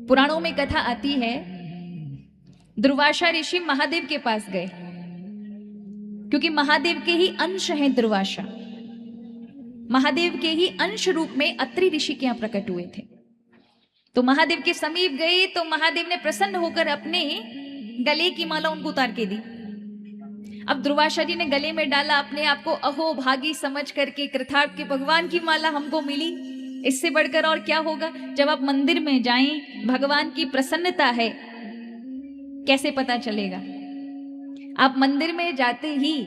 पुराणों में कथा आती है, दुर्वासा ऋषि महादेव के पास गए, क्योंकि महादेव के ही अंश हैं दुर्वासा। महादेव के ही अंश रूप में अत्रि ऋषि के यहां प्रकट हुए थे। तो महादेव के समीप गए तो महादेव ने प्रसन्न होकर अपने गले की माला उनको उतार के दी। अब दुर्वासा जी ने गले में डाला, अपने आप को अहो भागी समझ करके, कृतार्थ के भगवान की माला हमको मिली, इससे बढ़कर और क्या होगा। जब आप मंदिर में जाएं, भगवान की प्रसन्नता है, कैसे पता चलेगा। आप मंदिर में जाते ही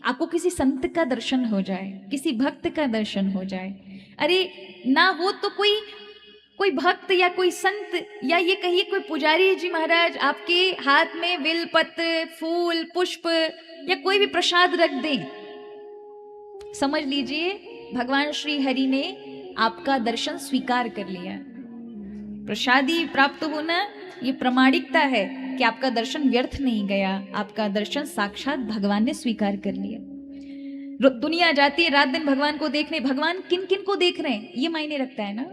आपको किसी संत का दर्शन हो जाए, किसी भक्त का दर्शन हो जाए, अरे ना हो तो कोई भक्त या कोई संत या ये कहिए कोई पुजारी जी महाराज आपके हाथ में बेल पत्र, फूल, पुष्प या कोई भी प्रसाद रख दें, समझ लीजिए भगवान श्री हरि ने आपका दर्शन स्वीकार कर लिया। प्रसादी प्राप्त होना ये प्रमाणिकता है कि आपका दर्शन व्यर्थ नहीं गया, आपका दर्शन साक्षात भगवान ने स्वीकार कर लिया। दुनिया जाती है रात दिन भगवान को देखने, भगवान किन किन को देख रहे हैं ये मायने रखता है ना।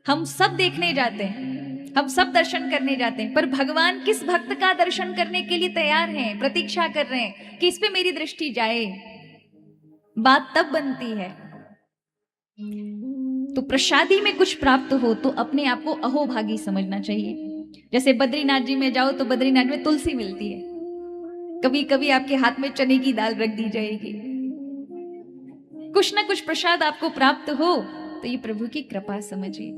हम सब देखने जाते हैं, हम सब दर्शन करने जाते हैं, पर भगवान किस भक्त का दर्शन करने के लिए तैयार हैं, प्रतीक्षा कर रहे हैं कि इस पे मेरी दृष्टि जाए, बात तब बनती है। तो प्रसादी में कुछ प्राप्त हो तो अपने आप को अहोभागी समझना चाहिए। जैसे बद्रीनाथ जी में जाओ तो बद्रीनाथ में तुलसी मिलती है, कभी कभी आपके हाथ में चने की दाल रख दी जाएगी, कुछ ना कुछ प्रसाद आपको प्राप्त हो तो ये प्रभु की कृपा समझिए।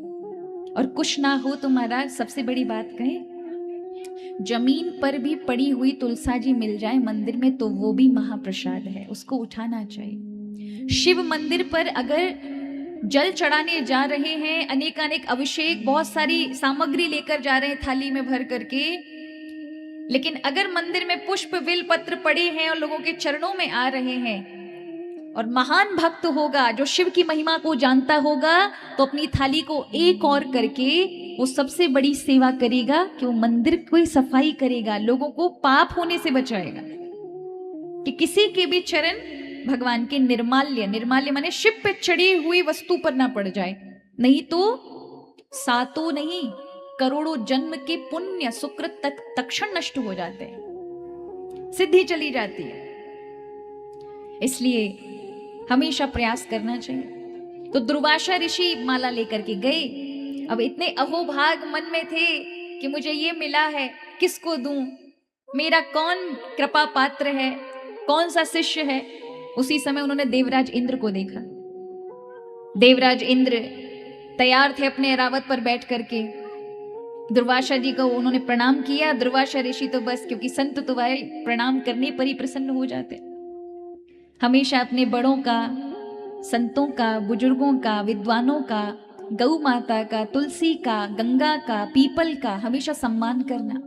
और कुछ ना हो तो महाराज सबसे बड़ी बात कहें, जमीन पर भी पड़ी हुई तुलसा जी मिल जाए मंदिर में तो वो भी महाप्रसाद है, उसको उठाना चाहिए। शिव मंदिर पर अगर जल चढ़ाने जा रहे हैं, अनेकानेक अभिषेक, बहुत सारी सामग्री लेकर जा रहे हैं थाली में भर करके, लेकिन अगर मंदिर में पुष्प विल पत्र पड़े हैं और लोगों के चरणों में आ रहे हैं, और महान भक्त होगा जो शिव की महिमा को जानता होगा, तो अपनी थाली को एक और करके वो सबसे बड़ी सेवा करेगा कि वो मंदिर की सफाई करेगा, लोगों को पाप होने से बचाएगा, कि किसी के भी चरण भगवान के निर्माल्य, निर्माल्य माने शिव पे चढ़ी हुई वस्तु पर ना पड़ जाए, नहीं तो सातों नहीं करोड़ों जन्म के पुण्य सुकृत तक तक्षण नष्ट हो जाते हैं, सिद्धि चली जाती है। इसलिए हमेशा प्रयास करना चाहिए। तो दुर्वासा ऋषि माला लेकर के गए, अब इतने अहोभाग मन में थे कि मुझे ये मिला है, किसको दूं, मेरा कौन कृपा पात्र है, कौन सा शिष्य है। उसी समय उन्होंने देवराज इंद्र को देखा। देवराज इंद्र तैयार थे अपने ऐरावत पर बैठ करके, दुर्वासा जी को उन्होंने प्रणाम किया। दुर्वासा ऋषि तो बस, क्योंकि संत तो भाई प्रणाम करने पर ही प्रसन्न हो जाते, हमेशा अपने बड़ों का, संतों का, बुजुर्गों का, विद्वानों का, गौ माता का, तुलसी का, गंगा का, पीपल का हमेशा सम्मान करना,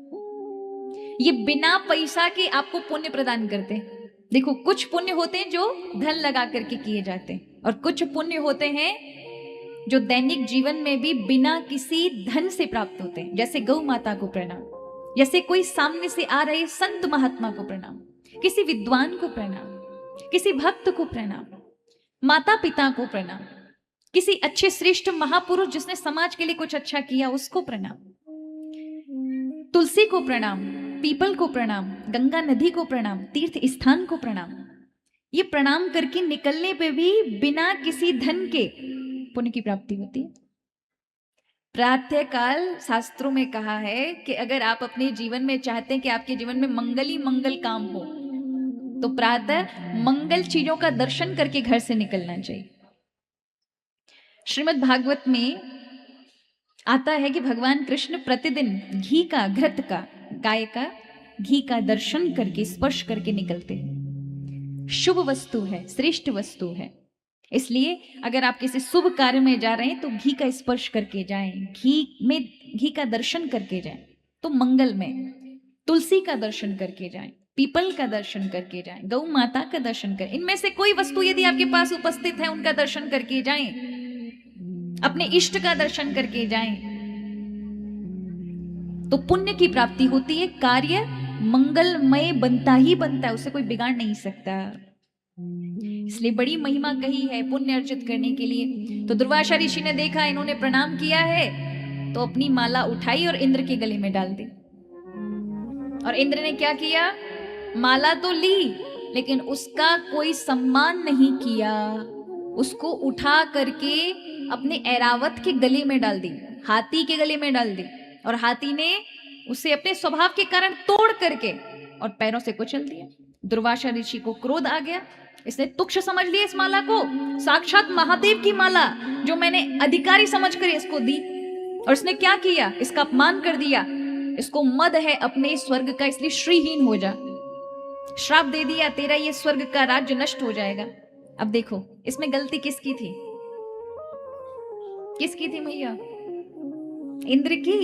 ये बिना पैसा के आपको पुण्य प्रदान करते हैं। देखो कुछ पुण्य होते हैं जो धन लगा करके किए जाते हैं, और कुछ पुण्य होते हैं जो दैनिक जीवन में भी बिना किसी धन से प्राप्त होते हैं। जैसे गौ माता को प्रणाम, जैसे कोई सामने से आ रहे संत महात्मा को प्रणाम, किसी विद्वान को प्रणाम, किसी भक्त को प्रणाम, माता पिता को प्रणाम, किसी अच्छे श्रेष्ठ महापुरुष जिसने समाज के लिए कुछ अच्छा किया उसको प्रणाम, तुलसी को प्रणाम, पीपल को प्रणाम, गंगा नदी को प्रणाम, तीर्थ स्थान को प्रणाम। ये प्रणाम करके निकलने पे भी बिना किसी धन के पुण्य की प्राप्ति होती है। प्रातः काल शास्त्रों में कहा है कि अगर आप अपने जीवन में चाहते हैं कि आपके जीवन में मंगल ही मंगल काम हो, तो प्रातः मंगल चीजों का दर्शन करके घर से निकलना चाहिए। श्रीमद् भागवत में आता है कि भगवान कृष्ण प्रतिदिन घी का, घृत का, गाय का घी का दर्शन करके, स्पर्श करके निकलते हैं। शुभ वस्तु है, श्रेष्ठ वस्तु है, इसलिए अगर आप किसी शुभ कार्य में जा रहे हैं तो घी का स्पर्श करके जाएं, घी का दर्शन करके जाएं तो मंगल में, तुलसी का दर्शन करके जाएं, पीपल का दर्शन करके जाएं, गौ माता का दर्शन करें। इनमें से कोई वस्तु यदि आपके पास उपस्थित है उनका दर्शन करके जाएं, अपने इष्ट का दर्शन करके जाएं, तो पुण्य की प्राप्ति होती है। कार्य मंगलमय बनता ही बनता है, उसे कोई बिगाड़ नहीं सकता। इसलिए बड़ी महिमा कही है पुण्य अर्जित करने के लिए। तो दुर्वासा ऋषि ने देखा, इन्होंने प्रणाम किया है, तो अपनी माला उठाई और इंद्र के गले में डाल दी। और इंद्र ने क्या किया, माला तो ली लेकिन उसका कोई सम्मान नहीं किया, उसको उठा करके अपने ऐरावत के गले में डाल दी, हाथी के गले में डाल दी। और हाथी ने उसे अपने स्वभाव के कारण तोड़ करके और पैरों से कुचल दिया। दुर्वासा ऋषि को क्रोध आ गया, इसने तुच्छ समझ लिया इस माला को, साक्षात महादेव की माला जो मैंने अधिकारी समझकर इसको दी। और इसने क्या किया, इसका अपमान कर दिया, इसको मद है अपने स्वर्ग का इसलिए श्रीहीन हो जा, श्राप दे दिया, तेरा ये स्वर्ग का राज्य नष्ट हो जाएगा। अब देखो इसमें गलती किसकी थी, किसकी थी भैया? इंद्र की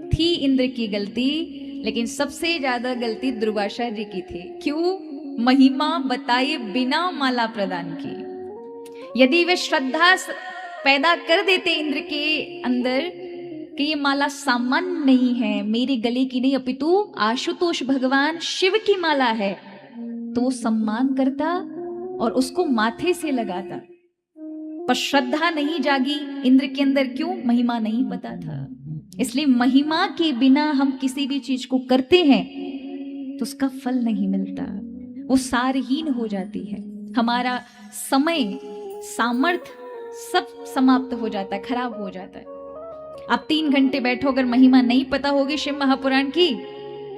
थी, इंद्र की गलती, लेकिन सबसे ज्यादा गलती दुर्वासा जी की थी। क्यों? महिमा बताए बिना माला प्रदान की। यदि वे श्रद्धा पैदा कर देते इंद्र के अंदर कि ये माला सामान्य नहीं है, मेरे गले की नहीं अपितु आशुतोष भगवान शिव की माला है, तो वो सम्मान करता और उसको माथे से लगाता। पर श्रद्धा नहीं जागी इंद्र के अंदर, क्यों? महिमा नहीं पता था। इसलिए महिमा के बिना हम किसी भी चीज को करते हैं तो उसका फल नहीं मिलता, वो सारहीन हो जाती है। हमारा समय, सामर्थ्य सब समाप्त हो जाता है, खराब हो जाता है। आप 3 घंटे बैठो, अगर महिमा नहीं पता होगी शिव महापुराण की,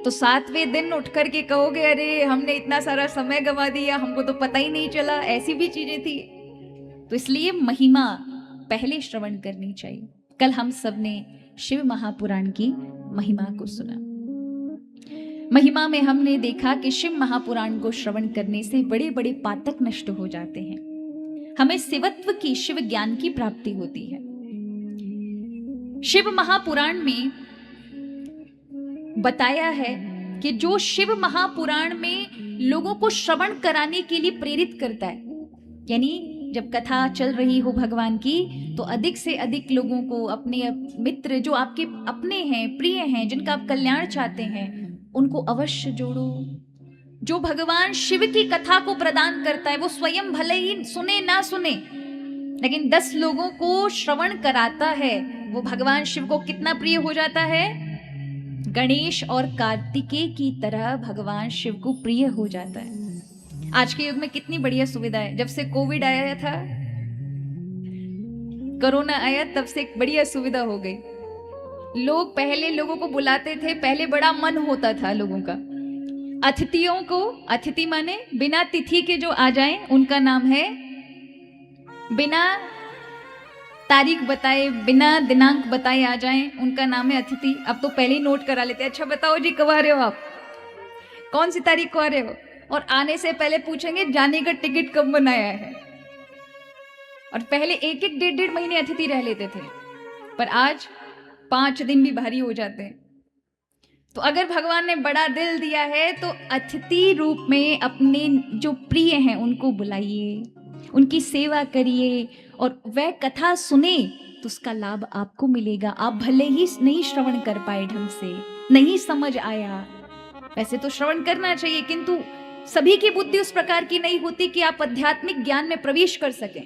तो 7वें दिन उठ करके कहोगे अरे हमने इतना सारा समय गंवा दिया, हमको तो पता ही नहीं चला, ऐसी भी चीजें थी। तो इसलिए महिमा पहले श्रवण करनी चाहिए। कल हम सब ने शिव महापुराण की महिमा को सुना। महिमा में हमने देखा कि शिव महापुराण को श्रवण करने से बड़े बड़े पातक नष्ट हो जाते हैं, हमें शिवत्व की, शिव ज्ञान की प्राप्ति होती है। शिव महापुराण में बताया है कि जो शिव महापुराण में लोगों को श्रवण कराने के लिए प्रेरित करता है, यानी जब कथा चल रही हो भगवान की तो अधिक से अधिक लोगों को, अपने मित्र जो आपके अपने हैं, प्रिय हैं, जिनका आप कल्याण चाहते हैं, उनको अवश्य जोड़ो। जो भगवान शिव की कथा को प्रदान करता है वो स्वयं भले ही सुने ना सुने, लेकिन 10 लोगों को श्रवण कराता है, वो भगवान शिव को कितना प्रिय हो जाता है? गणेश और कार्तिकेय की तरह भगवान शिव को प्रिय हो जाता है। आज के युग में कितनी बढ़िया सुविधा है। जब से कोविड आया था, कोरोना आया, तब से एक बढ़िया सुविधा हो गई। लोग पहले लोगों को बुलाते थे, पहले बड़ा मन होता था लोगों का। अतिथियों को, अतिथि माने बिना तिथि के जो आ जाएं, उनका नाम है, बिना तारीख बताए, बिना दिनांक बताए आ जाएं, उनका नाम है अतिथि। अब तो पहले ही नोट करा लेते, अच्छा बताओ जी कब आ रहे हो आप, कौन सी तारीख को आ रहे हो, और आने से पहले पूछेंगे जाने का टिकट कब बनाया है। और पहले 1-1, 1.5 महीने अतिथि रह लेते थे, पर आज 5 दिन भी भारी हो जाते हैं। तो अगर भगवान ने बड़ा दिल दिया है तो अतिथि रूप में अपने जो प्रिय हैं उनको बुलाइए, उनकी सेवा करिए, और वह कथा सुने तो उसका लाभ आपको मिलेगा। आप भले ही नहीं श्रवण कर पाए ढंग से, नहीं समझ आया, वैसे तो श्रवण करना चाहिए, किंतु सभी की बुद्धि उस प्रकार की नहीं होती कि आप आध्यात्मिक ज्ञान में प्रवेश कर सकें।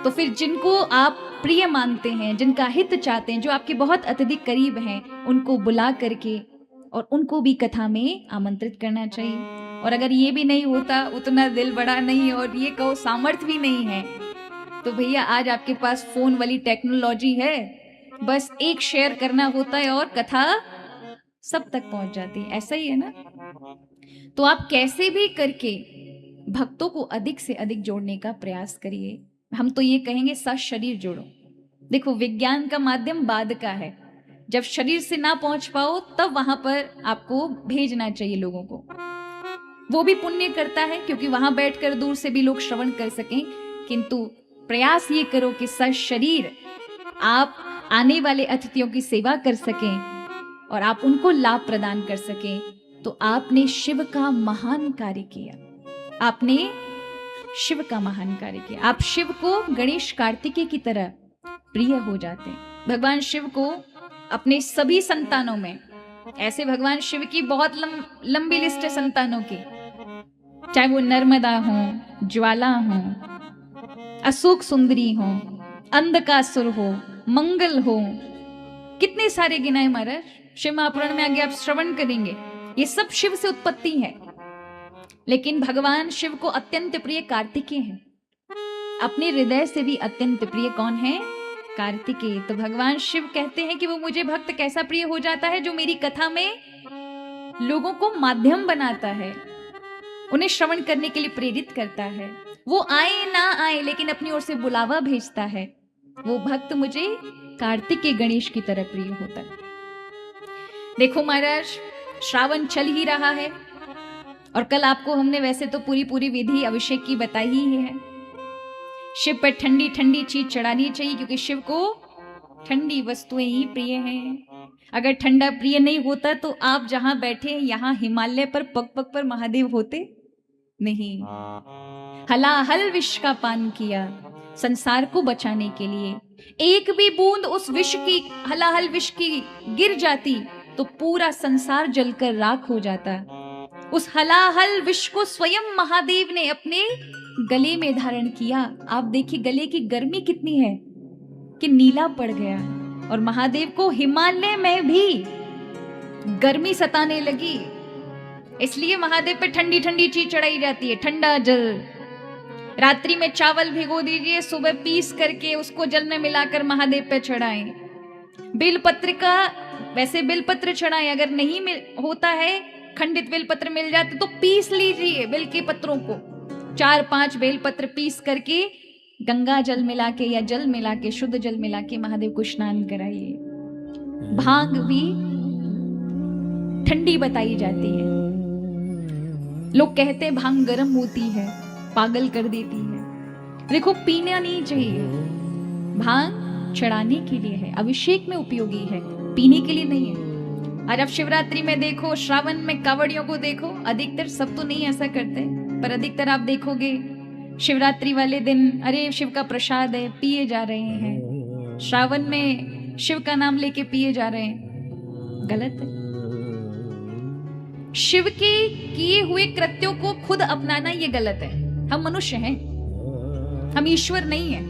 तो फिर जिनको आप प्रिय मानते हैं, जिनका हित चाहते हैं, जो आपके बहुत अत्यधिक करीब हैं, उनको बुला करके और उनको भी कथा में आमंत्रित करना चाहिए। और अगर ये भी नहीं होता, उतना दिल बड़ा नहीं और ये कहो सामर्थ्य भी नहीं है, तो भैया आज आपके पास फोन वाली टेक्नोलॉजी है, बस एक शेयर करना होता है और कथा सब तक पहुंच जाती है। ऐसा ही है ना? तो आप कैसे भी करके भक्तों को अधिक से अधिक जोड़ने का प्रयास करिए। हम तो ये कहेंगे सशरीर जोड़ो। देखो विज्ञान का माध्यम बाद का है, जब शरीर से ना पहुंच पाओ तब वहां पर आपको भेजना चाहिए लोगों को, वो भी पुण्य करता है, क्योंकि वहां बैठकर दूर से भी लोग श्रवण कर सकें। किंतु प्रयास ये करो कि सशरीर आप आने वाले अतिथियों की सेवा कर सकें और आप उनको लाभ प्रदान कर सकें। तो आपने शिव का महान कार्य किया, आपने शिव का महान कार्य किया। आप शिव को गणेश कार्तिकेय की तरह प्रिय हो जाते हैं। भगवान शिव को अपने सभी संतानों में, ऐसे भगवान शिव की बहुत लंबी लिस्ट है संतानों की, चाहे वो नर्मदा हो, ज्वाला हो, अशोक सुंदरी हो, अंधकासुर हो, मंगल हो। कितने सारे गिनाए महाराज, शिव महापुराण में आगे आप श्रवण करेंगे, ये सब शिव से उत्पत्ति है। लेकिन भगवान शिव को अत्यंत प्रिय कार्तिकेय हैं। अपने हृदय से भी अत्यंत प्रिय कौन है? कार्तिकेय। तो भगवान शिव कहते हैं कि वो मुझे भक्त कैसा प्रिय हो जाता है, जो मेरी कथा में लोगों को माध्यम बनाता है, उन्हें श्रवण करने के लिए प्रेरित करता है। वो आए ना आए लेकिन अपनी ओर से बुलावा भेजता है। वो भक्त मुझे कार्तिकेय गणेश की तरह प्रिय होता है। देखो महाराज, श्रावण चल ही रहा है और कल आपको हमने वैसे तो पूरी विधि अभिषेक की बताई ही है। शिव पर ठंडी ठंडी चीज चढ़ानी चाहिए, क्योंकि शिव को ठंडी वस्तुएं ही प्रिय हैं। अगर ठंडा प्रिय नहीं होता तो आप जहां बैठे यहाँ हिमालय पर पग पग पर महादेव होते नहीं। हलाहल विष का पान किया संसार को बचाने के लिए। एक भी बूंद उस विष की, हलाहल विष की गिर जाती तो पूरा संसार जलकर राख हो जाता। उस हलाहल विष को स्वयं महादेव ने अपने गले में धारण किया। आप देखिए गले की गर्मी कितनी है कि नीला पड़ गया। और महादेव को हिमालय में भी गर्मी सताने लगी, इसलिए महादेव पे ठंडी ठंडी चीज चढ़ाई जाती है। ठंडा जल, रात्रि में चावल भिगो दीजिए, सुबह पीस करके उसको जल में मिलाकर महादेव पे चढ़ाएं। बेलपत्र का, वैसे बेलपत्र चढ़ाएं, अगर नहीं होता है, खंडित बेलपत्र मिल जाते तो पीस लीजिए बेल के पत्रों को। 4-5 बेलपत्र पीस करके गंगा जल मिला के या जल मिला के, शुद्ध जल मिला के महादेव को स्नान कराइए। भांग भी ठंडी बताई जाती है। लोग कहते हैं भांग गर्म होती है, पागल कर देती है। देखो पीना नहीं चाहिए। भांग चढ़ाने के लिए है, अभिषेक में उपयोगी है, पीने के लिए नहीं है। और अब शिवरात्रि में देखो, श्रावण में कावड़ियों को देखो, अधिकतर, सब तो नहीं ऐसा करते पर अधिकतर आप देखोगे शिवरात्रि वाले दिन अरे शिव का प्रसाद है, पिए जा रहे हैं। श्रावण में शिव का नाम लेके पिए जा रहे हैं, गलत है। शिव के किए हुए कृत्यों को खुद अपनाना ये गलत है। हम मनुष्य हैं, हम ईश्वर नहीं हैं।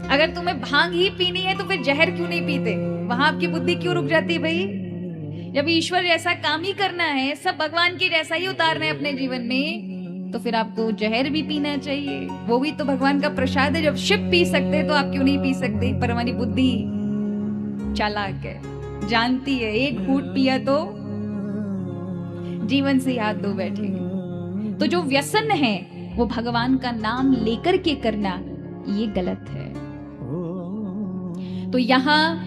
अगर तुम्हें भांग ही पीनी है तो फिर जहर क्यों नहीं पीते? वहां आपकी बुद्धि क्यों रुक जाती है भाई? जब ईश्वर जैसा काम ही करना है, सब भगवान के जैसा ही उतारना है अपने जीवन में, तो फिर आपको जहर भी पीना चाहिए। वो भी तो भगवान का प्रसाद है। जब शिव पी सकते तो आप क्यों नहीं पी सकते? पर हमारी बुद्धि चालाक है, जानती है एक घूंट पिया तो जीवन से हाथ धो बैठेंगे। तो जो व्यसन है वो भगवान का नाम लेकर के करना, ये गलत है। तो यहां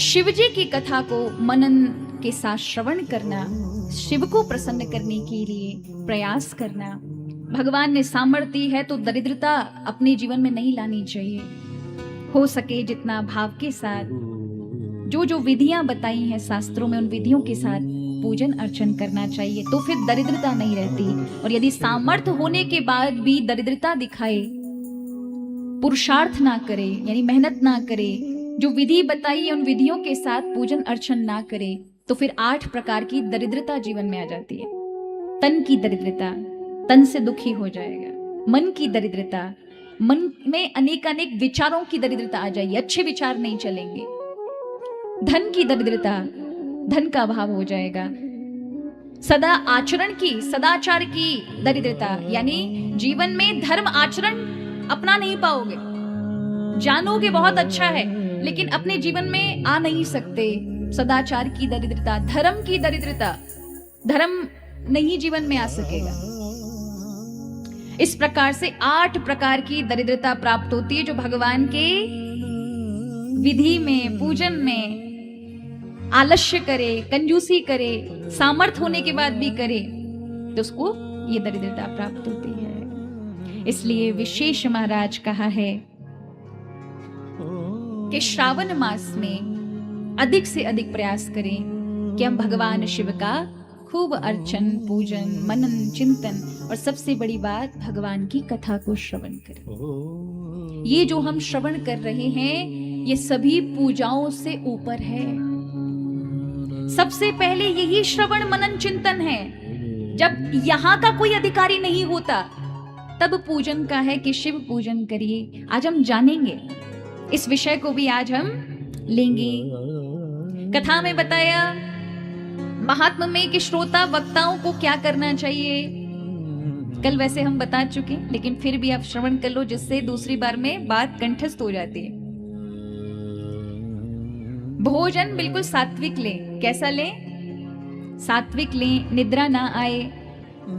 शिवजी की कथा को मनन के साथ श्रवण करना, शिव को प्रसन्न करने के लिए प्रयास करना। भगवान ने सामर्थ्य है तो दरिद्रता अपने जीवन में नहीं लानी चाहिए। हो सके जितना भाव के साथ जो जो विधियां बताई हैं शास्त्रों में, उन विधियों के साथ पूजन अर्चन करना चाहिए, तो फिर दरिद्रता नहीं रहती। और यदि सामर्थ्य होने के बाद भी दरिद्रता दिखाए, पुरुषार्थ ना करे, यानी मेहनत ना करे, जो विधि बताई है उन विधियों के साथ पूजन अर्चन ना करे, तो फिर 8 प्रकार की दरिद्रता जीवन में आ जाती है। तन की दरिद्रता, तन से दुखी हो जाएगा। मन की दरिद्रता, मन में अनेकानेक विचारों की दरिद्रता आ जाएगी, अच्छे विचार नहीं चलेंगे। धन की दरिद्रता, धन का अभाव हो जाएगा। सदा आचरण की, सदाचार की दरिद्रता, यानी जीवन में धर्म आचरण अपना नहीं पाओगे। जानोगे बहुत अच्छा है लेकिन अपने जीवन में आ नहीं सकते। सदाचार की दरिद्रता, धर्म की दरिद्रता, धर्म नहीं जीवन में आ सकेगा। इस प्रकार से 8 प्रकार की दरिद्रता प्राप्त होती है। जो भगवान के विधि में, पूजन में आलस्य करे, कंजूसी करे, सामर्थ्य होने के बाद भी करे, तो उसको ये दरिद्रता प्राप्त होती है। इसलिए विशेष महाराज कहा है कि श्रावण मास में अधिक से अधिक प्रयास करें कि हम भगवान शिव का खूब अर्चन, पूजन, मनन, चिंतन और सबसे बड़ी बात भगवान की कथा को श्रवण करें। ये जो हम श्रवण कर रहे हैं ये सभी पूजाओं से ऊपर है। सबसे पहले यही श्रवण मनन चिंतन है। जब यहाँ का कोई अधिकारी नहीं होता तब पूजन का है कि शिव पूजन करिए। आज हम जानेंगे, इस विषय को भी आज हम लेंगे। कथा में बताया महात्मा में कि श्रोता वक्ताओं को क्या करना चाहिए, कल वैसे हम बता चुके, लेकिन फिर भी आप श्रवण कर लो, जिससे दूसरी बार में बात कंठस्थ हो जाती है। भोजन बिल्कुल सात्विक लें। कैसा लें? सात्विक लें, निद्रा ना आए,